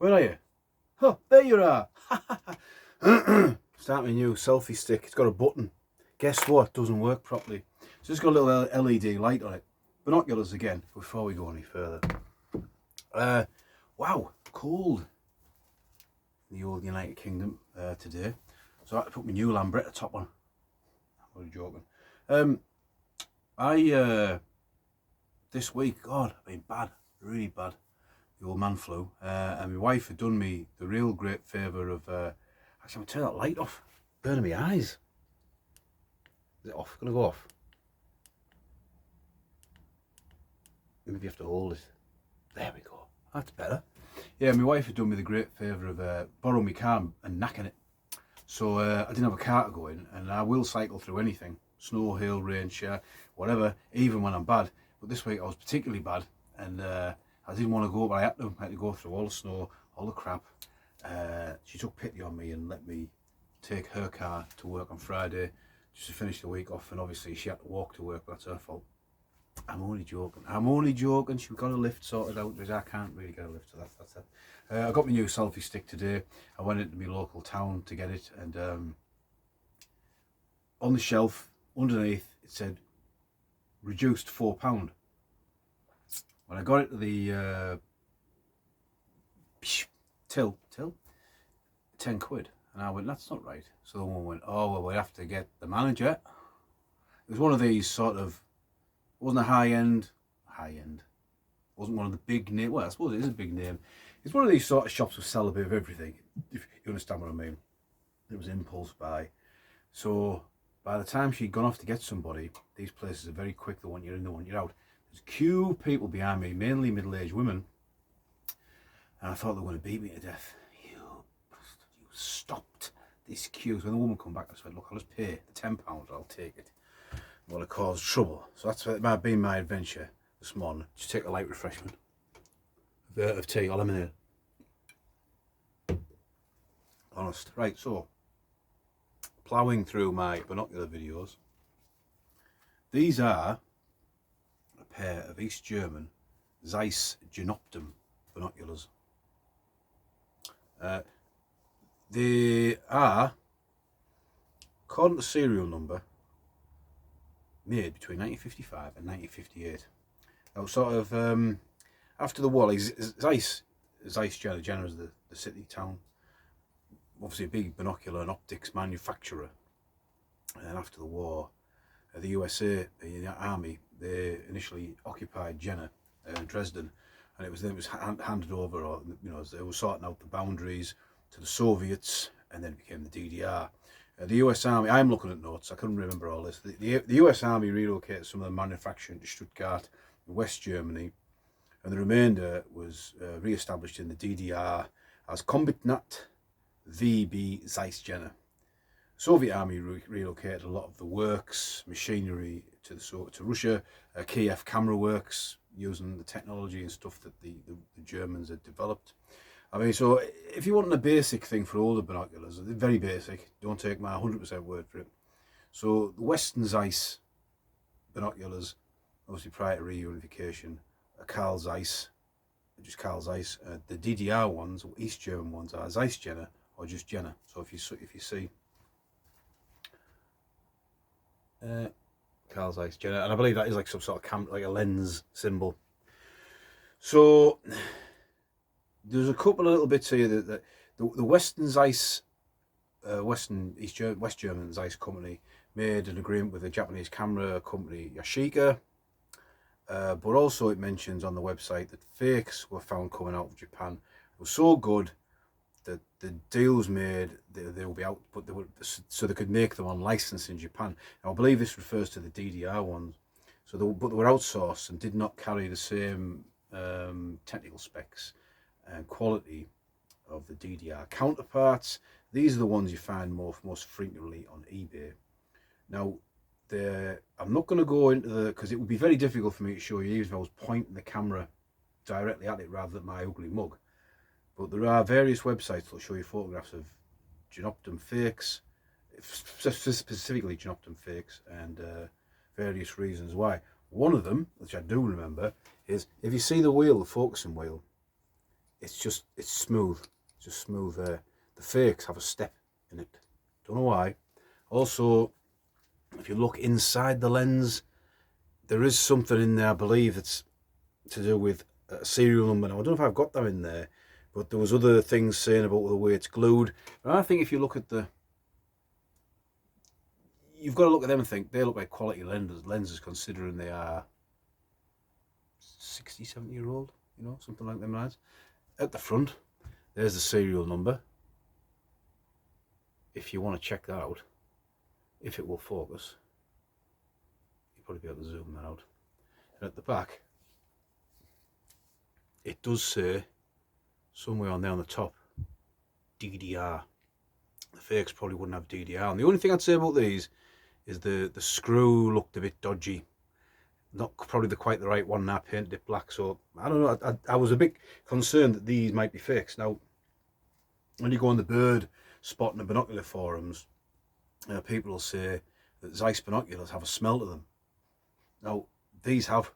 Where are you? Oh, there you are. Start my new selfie stick. It's got a button. Guess what? Doesn't work properly. So it's got a little LED light on it. Binoculars again, before we go any further. Wow, cold in the old United Kingdom today. So I had to put my new Lambretta top on. I'm only joking. This week, God, I've been bad, really bad. The old man flu, and my wife had done me the real great favour of actually I'm gonna turn that light off, burning my eyes. Is it off? Gonna go off? Maybe you have to hold it. There we go. That's better. Yeah, my wife had done me the great favour of borrowing my car and knacking it. So I didn't have a car to go in, and I will cycle through anything. Snow, hail, rain, shower, whatever, even when I'm bad. But this week I was particularly bad, and I didn't want to go, but I had to go through all the snow, all the crap. She took pity on me and let me take her car to work on Friday just to finish the week off, and obviously she had to walk to work, but that's her fault. I'm only joking. I'm only joking. She got a lift sorted out, because I can't really get a lift, so that's it. I got my new selfie stick today. I went into my local town to get it, and on the shelf underneath it said reduced £4. When I got it to the till 10 quid, and I went, that's not right. So the woman went, oh well, we have to get the manager. It was one of these sort of, it wasn't a high end, wasn't one of the big name. Well, I suppose it is a big name. It's one of these sort of shops that sell a bit of everything, if you understand what I mean. It was impulse buy. So by the time she'd gone off to get somebody, these places are very quick. They want you in, they want you out. There's a queue of people behind me, mainly middle-aged women, and I thought they were going to beat me to death. You bastard, you stopped this queue. So when the woman come back, I said, look, I'll just pay the £10, I'll take it. I'm going to cause trouble. So that's what might have been my adventure this morning. Just take a light refreshment of tea or lemonade. Honest. Right, so ploughing through my binocular videos. These are a pair of East German Zeiss Jenoptem binoculars. They are, according to the serial number, made between 1955 and 1958. Now, sort of after the war, Zeiss Jena. Jena is the city town. Obviously, a big binocular and optics manufacturer. And after the war, the USA, the army, they initially occupied Jena and Dresden, and it was handed over, or they were sorting out the boundaries to the Soviets, and then it became the DDR. The US Army, I'm looking at notes, I couldn't remember all this. The US Army relocated some of the manufacturing to Stuttgart, West Germany, and the remainder was re-established in the DDR as Kombinat VB Zeiss Jena. Soviet Army relocated a lot of the works, machinery to Russia, Kiev camera works, using the technology and stuff that the Germans had developed. I mean, so if you want a basic thing for older binoculars, they're very basic, don't take my 100% word for it. So the Western Zeiss binoculars, obviously prior to reunification, Carl Zeiss, just Carl Zeiss. The DDR ones, or East German ones, are Zeiss Jena or just Jena. So if you see Carl Zeiss Jena, and I believe that is like some sort of like a lens symbol. So there's a couple of little bits here that the Western Zeiss, West German Zeiss company made an agreement with the Japanese camera company Yashica, but also it mentions on the website that fakes were found coming out of Japan. It was so good that the deals made, they will be out, but so they could make them on license in Japan. Now I believe this refers to the DDR ones. So but they were outsourced and did not carry the same technical specs and quality of the DDR counterparts. These are the ones you find most frequently on eBay. Now, I'm not going to go into because it would be very difficult for me to show you, even if I was pointing the camera directly at it rather than my ugly mug. But there are various websites that will show you photographs of Jenoptem fakes, specifically Jenoptem fakes, and various reasons why. One of them, which I do remember, is if you see the wheel, the focusing wheel, it's smooth. It's just smooth there. The fakes have a step in it. Don't know why. Also, if you look inside the lens, there is something in there, I believe, that's to do with a serial number. Now, I don't know if I've got that in there, but there was other things saying about the way it's glued. And I think if you look at you've got to look at them and think they look like quality lenses considering they are 60, 70-year-old, you know, something like them lines. At the front, there's the serial number. If you want to check that out, if it will focus, you'll probably be able to zoom that out. And at the back, it does say somewhere on there on the top, DDR. The fakes probably wouldn't have DDR. And the only thing I'd say about these is the screw looked a bit dodgy. Not probably quite the right one, and I painted it black. So I don't know. I was a bit concerned that these might be fakes. Now, when you go on the bird spotting and binocular forums, people will say that Zeiss binoculars have a smell to them. Now, these have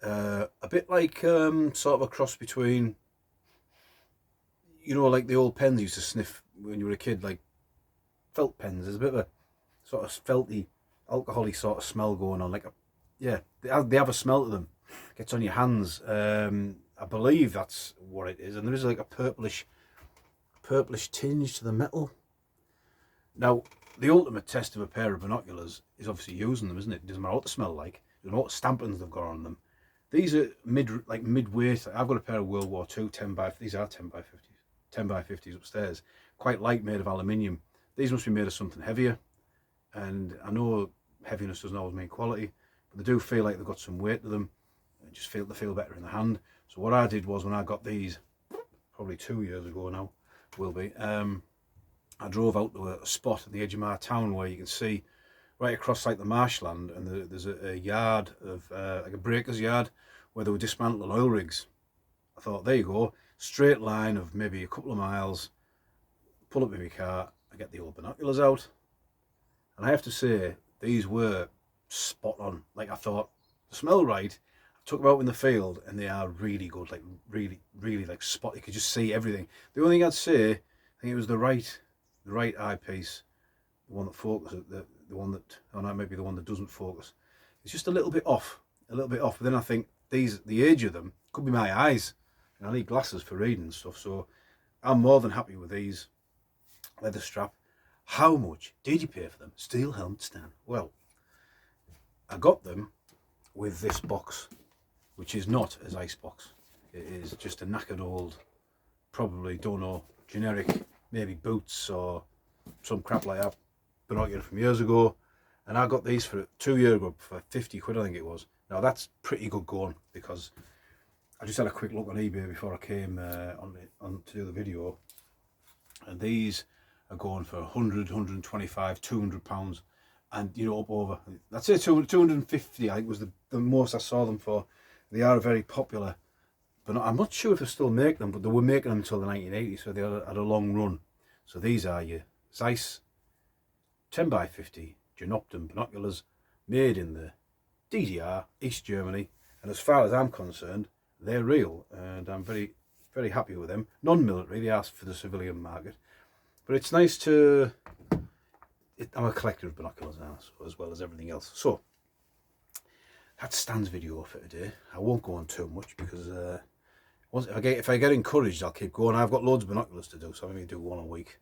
a bit like sort of a cross between, you know, like the old pens you used to sniff when you were a kid, like felt pens. There's a bit of a sort of felty, alcohol-y sort of smell going on. Like yeah, they have a smell to them. Gets on your hands. I believe that's what it is, and there is like a purplish tinge to the metal. Now, the ultimate test of a pair of binoculars is obviously using them, isn't it? It doesn't matter what they smell like. It doesn't matter what stampings they've got on them. These are mid-weight. I've got a pair of World War II 10x. These are 10x50s upstairs. Quite light, made of aluminium. These must be made of something heavier. And I know heaviness doesn't always mean quality, but they do feel like they've got some weight to them. They feel better in the hand. So what I did was, when I got these, probably 2 years ago now, will be, I drove out to a spot at the edge of my town where you can see right across like the marshland, and there's a yard of like a breaker's yard where they were dismantling oil rigs. I thought, there you go, straight line of maybe a couple of miles, pull up in my car, I get the old binoculars out, and I have to say, these were spot on. Like, I thought, they smell right. I took them out in the field and they are really good, like really like spot. You could just see everything. The only thing I'd say, I think it was the right eyepiece, the one that focuses, the one that, oh no, maybe the one that doesn't focus. It's just a little bit off. But then I think the age of them could be my eyes, and I need glasses for reading and stuff. So I'm more than happy with these. Leather strap. How much did you pay for them? Steel helmet stand. Well, I got them with this box, which is not a Zeiss box. It is just a knackered old, probably, don't know, generic, maybe Boots or some crap like that, binocular from years ago. And I got these for 2 years ago for 50 quid, I think it was. Now that's pretty good going, because I just had a quick look on eBay before I came on to do the video, and these are going for 100, 125, 200 pounds, and you know, up over, I'd say 250 I think was the most I saw them for. They are very popular, but I'm not sure if they still make them, but they were making them until the 1980s, so they had a long run. So these are your Zeiss 10x50 Jenoptem binoculars, made in the DDR, East Germany, and as far as I'm concerned, they're real, and I'm very, very happy with them. Non-military, they asked for the civilian market, but it's nice to, I'm a collector of binoculars now, so, as well as everything else. So that's Stan's video for today. I won't go on too much, because if I get encouraged, I'll keep going. I've got loads of binoculars to do, so I'm going to do one a week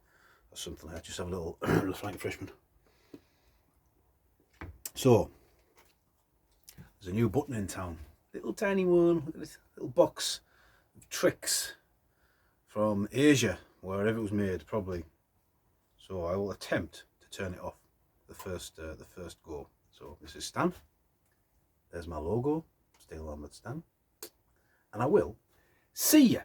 or something like that. Just have a little flying freshman. So there's a new button in town, little tiny one. Look at this little box of tricks from Asia, wherever it was made, probably. So I will attempt to turn it off the first go. So this is Stan. There's my logo, Steel Helmet Stan, and I will see you